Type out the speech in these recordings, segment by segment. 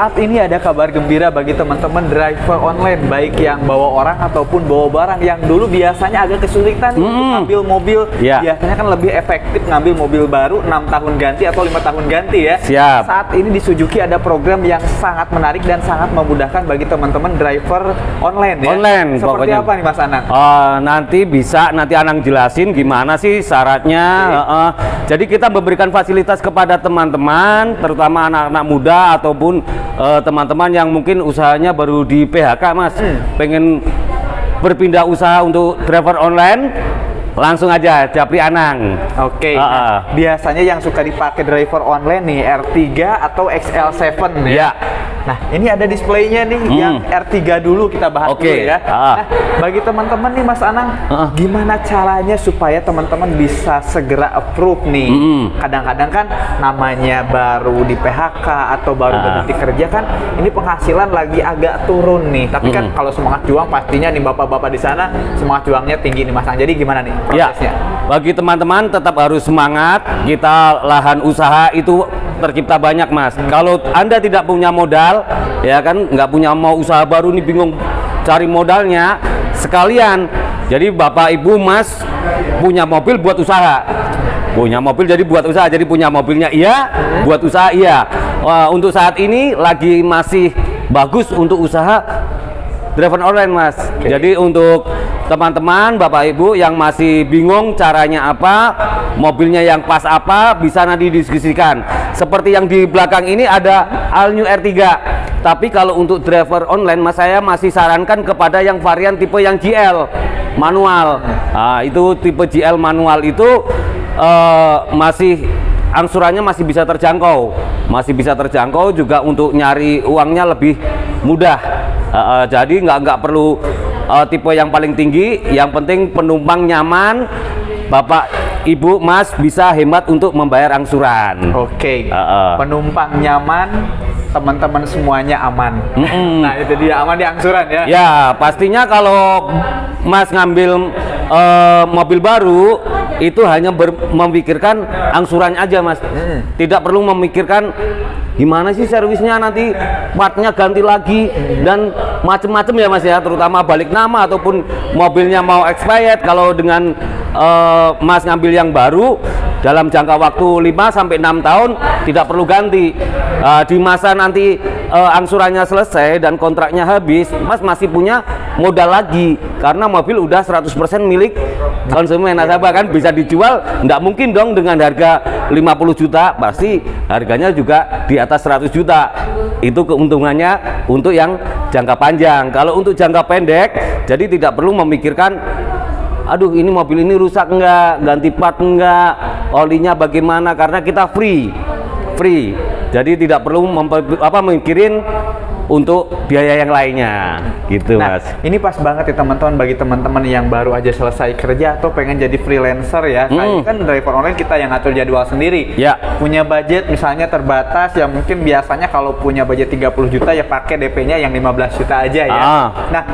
Saat ini ada kabar gembira bagi teman-teman driver online, baik yang bawa orang ataupun bawa barang, yang dulu biasanya agak kesulitan untuk ngambil mobil. Biasanya kan lebih efektif ngambil mobil baru 6 tahun ganti atau 5 tahun ganti ya. Siap. Saat ini di Suzuki ada program yang sangat menarik dan sangat memudahkan bagi teman-teman driver online ya. Online. Seperti pokoknya. apa nih Mas Anang? Nanti Anang jelasin gimana sih syaratnya. Jadi kita memberikan fasilitas kepada teman-teman, terutama anak-anak muda ataupun teman-teman yang mungkin usahanya baru di PHK Mas, pengen berpindah usaha untuk driver online, langsung aja Japri Anang. Oke. Biasanya yang suka dipakai driver online nih R3 atau XL7 ya. Nah, ini ada displaynya nih yang R3 dulu kita bahas dulu ya. Nah, bagi teman-teman nih Mas Anang, gimana caranya supaya teman-teman bisa segera approve nih? Kadang-kadang kan namanya baru di PHK atau baru berhenti kerja kan, ini penghasilan lagi agak turun nih. Tapi kan kalau semangat juang pastinya nih bapak-bapak di sana semangat juangnya tinggi nih Mas Anang. Jadi gimana nih prosesnya? Bagi teman-teman tetap harus semangat. Kita lahan usaha itu tercipta banyak Mas. Kalau Anda tidak punya modal, ya kan, nggak punya mau usaha baru nih, bingung cari modalnya, sekalian. Jadi Bapak Ibu Mas punya mobil buat usaha, punya mobil jadi buat usaha, jadi punya mobilnya iya, buat usaha iya. Untuk saat ini lagi masih bagus untuk usaha driver online Mas. Jadi untuk teman-teman Bapak Ibu yang masih bingung caranya apa, mobilnya yang pas apa, bisa nanti didiskusikan. Seperti yang di belakang ini ada All New R3. Tapi kalau untuk driver online Mas, saya masih sarankan kepada yang varian tipe yang GL manual. Itu tipe GL manual itu masih angsurannya masih bisa terjangkau. Masih bisa terjangkau juga, untuk nyari uangnya lebih mudah. Jadi nggak perlu tipe yang paling tinggi, yang penting penumpang nyaman, Bapak Ibu Mas bisa hemat untuk membayar angsuran. Oke. Penumpang nyaman, teman-teman semuanya aman. Nah itu dia, aman di angsuran ya. Ya pastinya kalau Mas ngambil mobil baru itu hanya memikirkan angsurannya aja Mas. Tidak perlu memikirkan gimana sih servisnya, nanti partnya ganti lagi dan macem-macem ya Mas ya, terutama balik nama ataupun mobilnya mau expired. Kalau dengan Mas ngambil yang baru dalam jangka waktu 5-6 tahun tidak perlu ganti. Di masa nanti angsurannya selesai dan kontraknya habis, Mas masih punya modal lagi, karena mobil udah 100% milik konsumen nasabah kan, bisa dijual. Nggak mungkin dong dengan harga 50 juta, pasti harganya juga di atas 100 juta. Itu keuntungannya untuk yang jangka panjang. Kalau untuk jangka pendek, jadi tidak perlu memikirkan aduh ini mobil ini rusak enggak, ganti part enggak, olinya bagaimana, karena kita free. Jadi tidak perlu mikirin untuk biaya yang lainnya gitu. Nah, Mas, ini pas banget ya teman-teman, bagi teman-teman yang baru aja selesai kerja atau pengen jadi freelancer ya. Kayak kan driver online kita yang ngatur jadwal sendiri. Punya budget misalnya terbatas, ya mungkin biasanya kalau punya budget 30 juta ya pakai DP-nya yang 15 juta aja ya. Nah,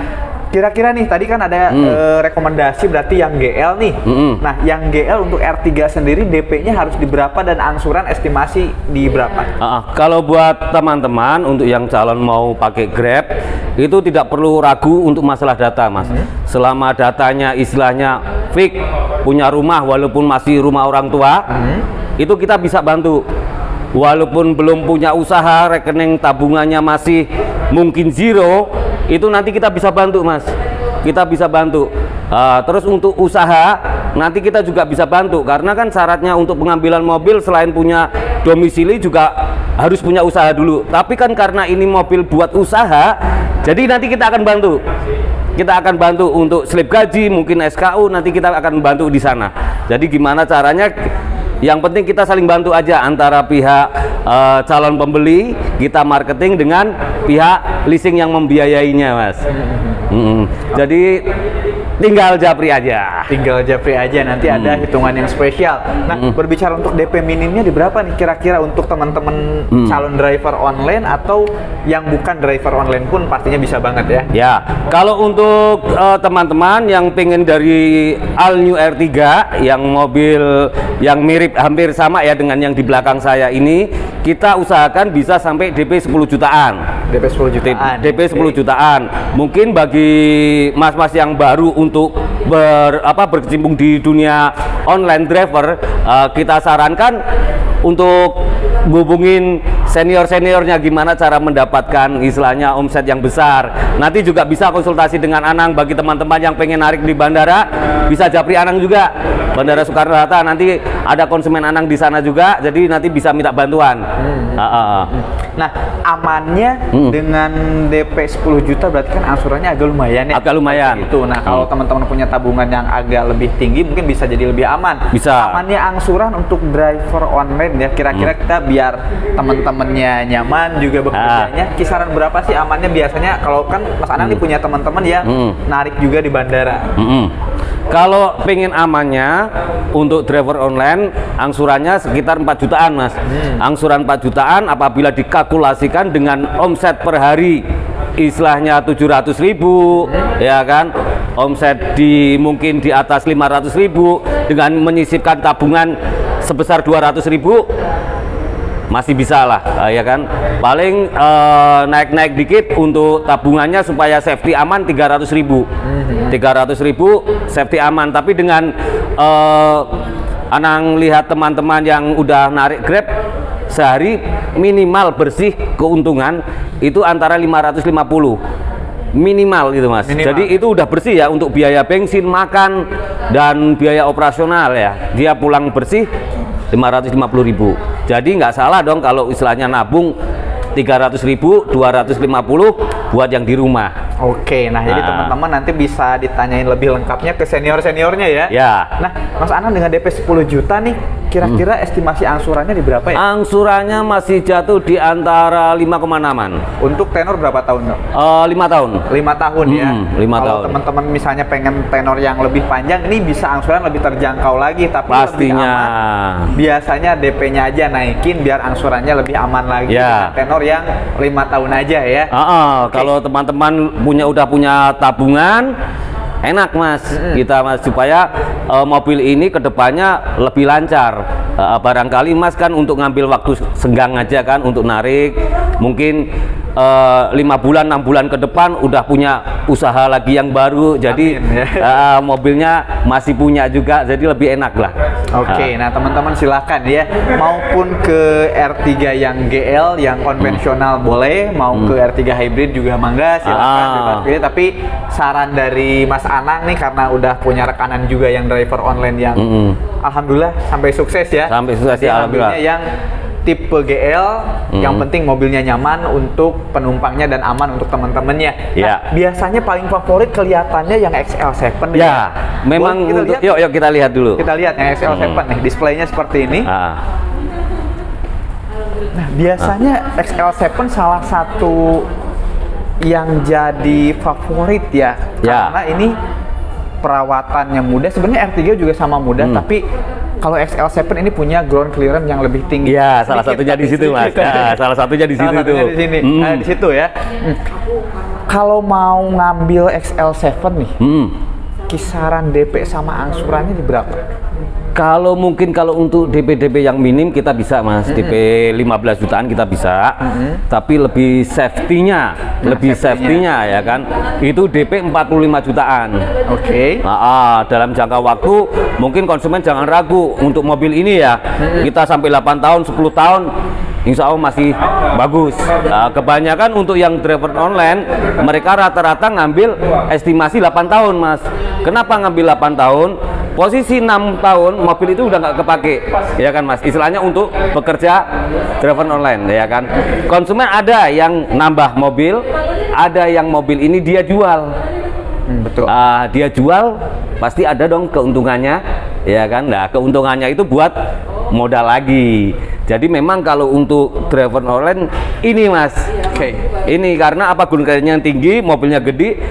kira-kira nih tadi kan ada rekomendasi berarti yang GL nih. Nah, yang GL untuk R3 sendiri DP-nya harus di berapa dan angsuran estimasi di berapa? Kalau buat teman-teman untuk yang calon mau pakai Grab, itu tidak perlu ragu untuk masalah data Mas. Selama datanya istilahnya fix, punya rumah walaupun masih rumah orang tua, itu kita bisa bantu. Walaupun belum punya usaha, rekening tabungannya masih mungkin zero, itu nanti kita bisa bantu Mas, kita bisa bantu. Terus untuk usaha nanti kita juga bisa bantu, karena kan syaratnya untuk pengambilan mobil selain punya domisili juga harus punya usaha dulu. Tapi kan karena ini mobil buat usaha, jadi nanti kita akan bantu. Kita akan bantu untuk slip gaji, mungkin SKU, nanti kita akan bantu di sana. Jadi gimana caranya? Yang penting kita saling bantu aja antara pihak calon pembeli, kita marketing dengan pihak leasing yang membiayainya Mas. Jadi tinggal japri aja. Tinggal japri aja, nanti ada hitungan yang spesial. Nah, berbicara untuk DP minimnya di berapa nih kira-kira untuk teman-teman calon driver online atau yang bukan driver online pun pastinya bisa banget ya. Ya, kalau untuk teman-teman yang pengen dari All New R3 yang mobil yang mirip hampir sama ya dengan yang di belakang saya ini, kita usahakan bisa sampai DP 10 jutaan. DP 10 jutaan. DP 10 jutaan. Mungkin bagi mas-mas yang baru untuk berkecimpung di dunia online driver, kita sarankan untuk hubungin senior-seniornya gimana cara mendapatkan istilahnya omset yang besar. Nanti juga bisa konsultasi dengan Anang bagi teman-teman yang pengen narik di bandara, bisa japri Anang juga. Bandara Soekarno-Hatta nanti ada konsumen Anang di sana juga, jadi nanti bisa minta bantuan. Nah, amannya dengan DP 10 juta berarti kan angsurannya agak lumayan ya? Agak lumayan. Itu. Nah, kalau teman-teman punya tabungan yang agak lebih tinggi mungkin bisa jadi lebih aman. Bisa. Amannya angsuran untuk driver online ya, kira-kira kita biar teman-temannya nyaman juga bekerjanya, kisaran berapa sih amannya biasanya? Kalau kan Mas Anang nih punya teman-teman yang narik juga di bandara. Kalau pengen amannya untuk driver online, angsurannya sekitar 4 jutaan mas. Angsuran 4 jutaan apabila dikalkulasikan dengan omset per hari istilahnya 700.000 ya kan, omset mungkin di atas 500.000 dengan menyisipkan tabungan sebesar 200.000 masih bisa lah ya kan. Paling naik-naik dikit untuk tabungannya supaya safety aman 300.000 safety aman. Tapi dengan Anang lihat teman-teman yang udah narik Grab sehari minimal bersih keuntungan itu antara 550 minimal gitu mas. Jadi itu udah bersih ya untuk biaya bensin, makan dan biaya operasional ya, dia pulang bersih 550.000. Jadi nggak salah dong kalau istilahnya nabung 300.000, 250 buat yang di rumah. Oke, nah jadi teman-teman nanti bisa ditanyain lebih lengkapnya ke senior-seniornya ya. Ya. Nah, Mas Anang dengan DP 10 juta nih, kira-kira estimasi angsurannya di berapa ya? Angsurannya masih jatuh di antara 5,6-an. Untuk tenor berapa tahun dong? 5 tahun. 5 tahun ya. 5 tahun. Kalau teman-teman misalnya pengen tenor yang lebih panjang, ini bisa angsuran lebih terjangkau lagi, tapi pastinya lebih aman. Biasanya DP-nya aja naikin biar angsurannya lebih aman lagi dengan tenor yang 5 tahun aja ya. Kalau teman-teman udah punya tabungan, enak mas, kita mas supaya mobil ini kedepannya lebih lancar. Barangkali mas kan untuk ngambil waktu senggang aja kan untuk narik, mungkin 5 bulan 6 bulan ke depan udah punya usaha lagi yang baru, jadi mobilnya masih punya juga, jadi lebih enak lah. Oke, nah teman-teman silahkan ya, maupun ke R3 yang GL yang konvensional boleh, mau ke R3 hybrid juga mangga, silahkan bebas pilih. Tapi saran dari Mas Anang nih karena udah punya rekanan juga yang driver online yang alhamdulillah sampai sukses ya. Sampai sukses ya, alhamdulillah. Yang tipe GL, yang penting mobilnya nyaman untuk penumpangnya dan aman untuk teman-temannya. Nah, biasanya paling favorit kelihatannya yang XL7 ya. Memang yuk kita lihat dulu. Kita lihat yang XL7 nih, displaynya seperti ini. Nah, biasanya XL7 salah satu yang jadi favorit ya, karena ini perawatannya mudah. Sebenarnya R3 juga sama mudah, tapi kalau XL7 ini punya ground clearance yang lebih tinggi. Ya, salah satunya di situ mas. Salah satunya di situ itu. Di sini, di situ ya. Kalau mau ngambil XL7 nih, kisaran DP sama angsurannya di berapa? Kalau mungkin kalau untuk DP yang minim kita bisa mas, DP 15 jutaan kita bisa, tapi lebih safety-nya, ya kan, itu DP 45 jutaan. Oke. Dalam jangka waktu mungkin konsumen jangan ragu untuk mobil ini ya, kita sampai 8 tahun, 10 tahun insya Allah masih bagus. Kebanyakan untuk yang driver online mereka rata-rata ngambil estimasi 8 tahun mas. Kenapa ngambil 8 tahun? Posisi 6 tahun mobil itu udah nggak kepake, ya kan mas, istilahnya untuk bekerja driver online, ya kan. Konsumen ada yang nambah mobil, ada yang mobil ini dia jual. Betul. Dia jual pasti ada dong keuntungannya, ya kan. Nah keuntungannya itu buat modal lagi. Jadi memang kalau untuk driver online ini Mas, ini karena apa, gunanya tinggi, mobilnya gede,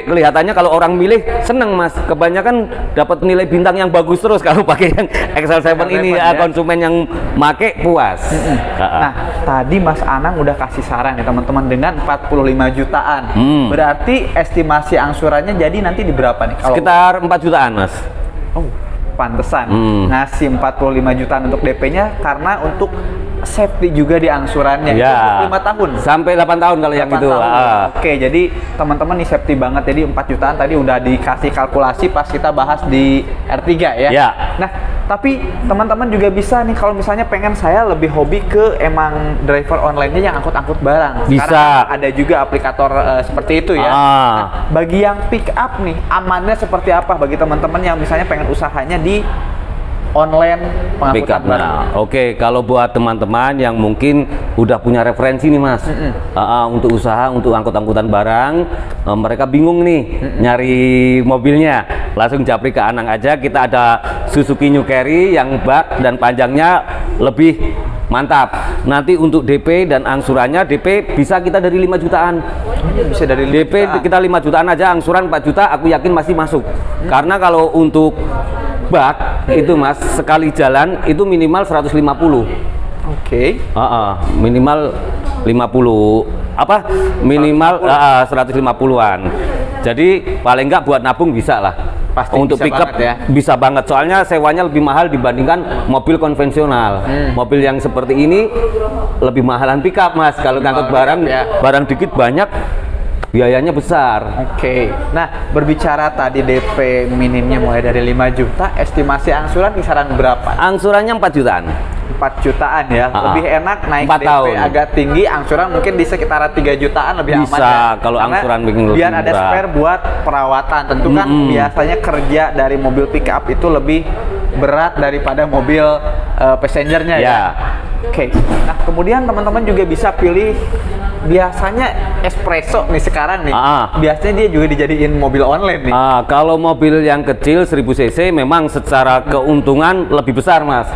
kelihatannya kalau orang milih seneng Mas. Kebanyakan dapat nilai bintang yang bagus terus kalau pakai yang XL7 ini ya, konsumen yang make puas. Nah, tadi Mas Anang udah kasih saran ya teman-teman dengan 45 jutaan. Berarti estimasi angsurannya jadi nanti di berapa nih? Sekitar 4 jutaan Mas. Oh, pantesan ngasih 45 jutaan untuk DP-nya karena untuk safety juga di angsurannya. Ya. 5 tahun sampai 8 tahun kalau yang itu. Oke, jadi teman-teman nih safety banget. Jadi 4 jutaan tadi udah dikasih kalkulasi pas kita bahas di R3 ya. Nah, tapi teman-teman juga bisa nih kalau misalnya pengen saya lebih hobi ke emang driver online-nya yang angkut-angkut barang. Bisa. Sekarang ada juga aplikator seperti itu ya. Nah, bagi yang pick up nih, amannya seperti apa bagi teman-teman yang misalnya pengen usahanya di online pengangkutan barang? Oke, kalau buat teman-teman yang mungkin udah punya referensi nih Mas, untuk usaha, untuk angkut-angkutan barang, mereka bingung nih nyari mobilnya, langsung japri ke Anang aja. Kita ada Suzuki New Carry yang bak dan panjangnya lebih mantap. Nanti untuk DP dan angsurannya, DP bisa kita dari 5 jutaan. Bisa dari 5 DP jutaan. Kita 5 jutaan aja, angsuran 4 juta aku yakin masih masuk. Karena kalau untuk bak itu Mas, sekali jalan itu minimal 150. Minimal 50 apa? Minimal 150-an. Jadi paling enggak buat nabung bisa lah. Pasti untuk bisa pickup banget ya. Bisa banget, soalnya sewanya lebih mahal dibandingkan mobil konvensional. Mobil yang seperti ini lebih mahalan pickup Mas. Kalau ngangkut barang dikit banyak, biayanya besar. Nah, berbicara tadi DP minimnya mulai dari 5 juta, estimasi angsuran kisaran berapa? Angsurannya 4 jutaan. 4 jutaan ya. Lebih enak naik DP tahun. agak tinggi, angsuran mungkin di sekitaran 3 jutaan lebih bisa, aman ya. Kalau karena angsuran bikin lebih biar ada spare buat perawatan. Tentu kan biasanya kerja dari mobil pick up itu lebih berat daripada mobil passengernya ya. Nah, kemudian teman-teman juga bisa pilih biasanya espresso nih sekarang nih. Biasanya dia juga dijadiin mobil online nih. Kalau mobil yang kecil 1000 cc memang secara keuntungan lebih besar Mas.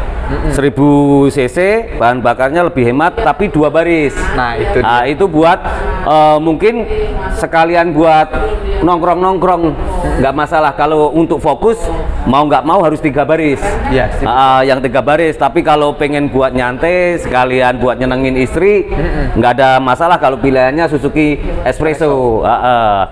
1000 cc bahan bakarnya lebih hemat tapi 2 baris. Nah, itu itu buat mungkin sekalian buat nongkrong-nongkrong nggak masalah. Kalau untuk fokus mau nggak mau harus 3 baris. Yang 3 baris. Tapi kalau pengen buat nyantai sekalian buat nyenengin istri nggak ada masalah kalau pilihannya Suzuki Espresso.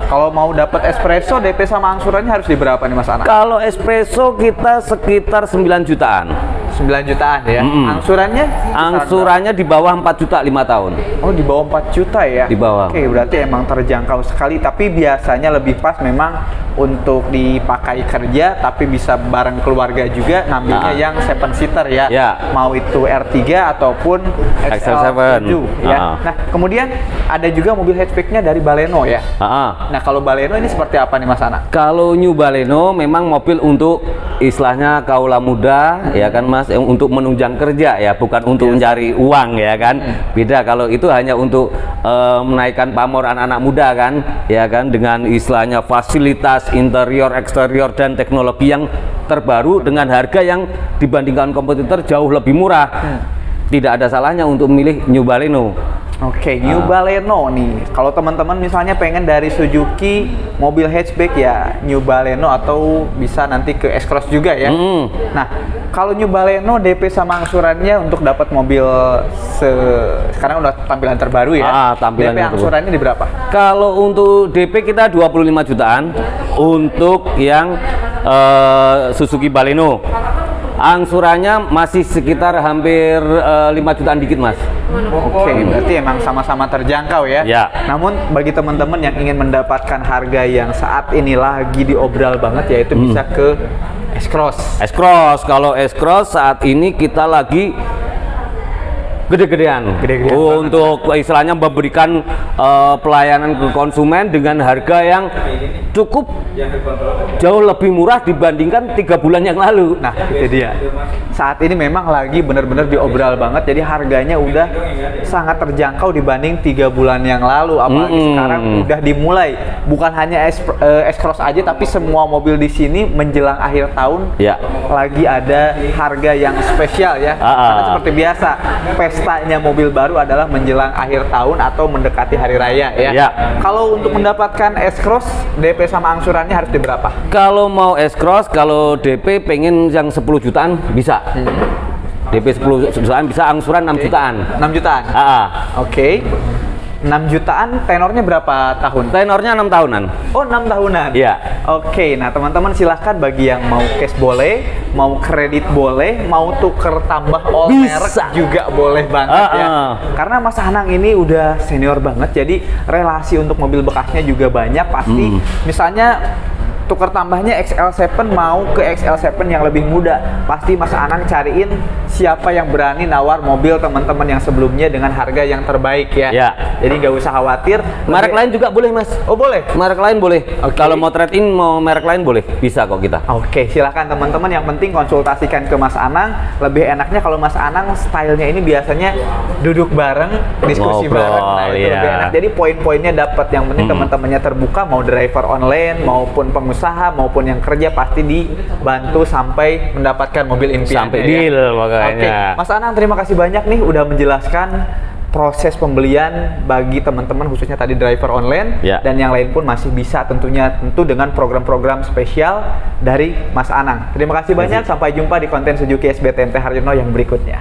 Kalau mau dapat espresso DP sama angsurannya harus di berapa nih Mas Anang? Kalau espresso kita sekitar 9 jutaan. 9 jutaan ya. Angsurannya? Angsurannya di bawah 4 juta 5 tahun. Oh, di bawah 4 juta ya? Di bawah. Berarti emang terjangkau sekali. Tapi biasanya lebih pas memang untuk dipakai kerja, tapi bisa bareng keluarga juga ngambilnya yang 7 seater ya. Mau itu R3 ataupun XL7 ya. Nah, kemudian ada juga mobil hatchbacknya dari Baleno ya. Nah, kalau Baleno ini seperti apa nih Mas Anang? Kalau New Baleno memang mobil untuk istilahnya kaula muda ya kan Mas, untuk menunjang kerja ya, bukan untuk mencari uang ya kan. Beda kalau itu hanya untuk menaikkan pamor anak-anak muda kan ya kan, dengan istilahnya fasilitas interior, eksterior dan teknologi yang terbaru dengan harga yang dibandingkan kompetitor jauh lebih murah. Tidak ada salahnya untuk memilih New Baleno. New Baleno nih. Kalau teman-teman misalnya pengen dari Suzuki mobil hatchback ya New Baleno, atau bisa nanti ke S-Cross juga ya. Nah, kalau New Baleno DP sama angsurannya untuk dapat mobil sekarang udah tampilan terbaru ya. DP angsurannya di berapa? Kalau untuk DP kita 25 jutaan untuk yang Suzuki Baleno. Angsurannya masih sekitar hampir 5 jutaan dikit Mas. Berarti emang sama-sama terjangkau ya. Namun bagi teman-teman yang ingin mendapatkan harga yang saat ini lagi diobral banget, yaitu bisa ke S-Cross. S-Cross, kalau S-Cross saat ini kita lagi gede-gedean untuk istilahnya memberikan pelayanan ke konsumen dengan harga yang cukup jauh lebih murah dibandingkan 3 bulan yang lalu. Nah, itu dia. Saat ini memang lagi benar-benar diobral banget, jadi harganya udah sangat terjangkau dibanding 3 bulan yang lalu. Apalagi sekarang udah dimulai, bukan hanya S-Cross aja, tapi semua mobil di sini menjelang akhir tahun lagi ada harga yang spesial ya. Karena seperti biasa, pestanya mobil baru adalah menjelang akhir tahun atau mendekati hari raya ya. Kalau untuk mendapatkan S-Cross, DP sama angsurannya harus di berapa? Kalau mau S-Cross, kalau DP pengen yang 10 jutaan bisa. DP 10 jutaan bisa, angsuran 6 jutaan. 6 jutaan? Oke. 6 jutaan, tenornya berapa tahun? Tenornya 6 tahunan. Oh, 6 tahunan? Iya. Oke, nah teman-teman silahkan bagi yang mau cash boleh, mau kredit boleh, mau tuker tambah all merek juga boleh banget ya. Karena Mas Anang ini udah senior banget, jadi relasi untuk mobil bekasnya juga banyak. Pasti misalnya tuker tambahnya XL7 mau ke XL7 yang lebih muda, pasti Mas Anang cariin siapa yang berani nawar mobil teman-teman yang sebelumnya dengan harga yang terbaik ya. Jadi nggak usah khawatir. Merek lain juga boleh Mas. Oh boleh? Merek lain boleh. Kalau mau trade-in mau merek lain boleh, bisa kok kita. Oke, silakan teman-teman, yang penting konsultasikan ke Mas Anang. Lebih enaknya kalau Mas Anang stylenya ini biasanya duduk bareng, diskusi bareng. Nah itu lebih enak. Jadi poin-poinnya dapat. Yang penting teman-temannya terbuka, mau driver online maupun pengusaha maupun yang kerja pasti dibantu sampai mendapatkan mobil impian. Sampai deal makanya. Oke, Mas Anang terima kasih banyak nih udah menjelaskan proses pembelian bagi teman-teman khususnya tadi driver online dan yang lain pun masih bisa tentu dengan program-program spesial dari Mas Anang. Terima kasih banyak, sampai jumpa di konten Suzuki SBTMT Haryono yang berikutnya.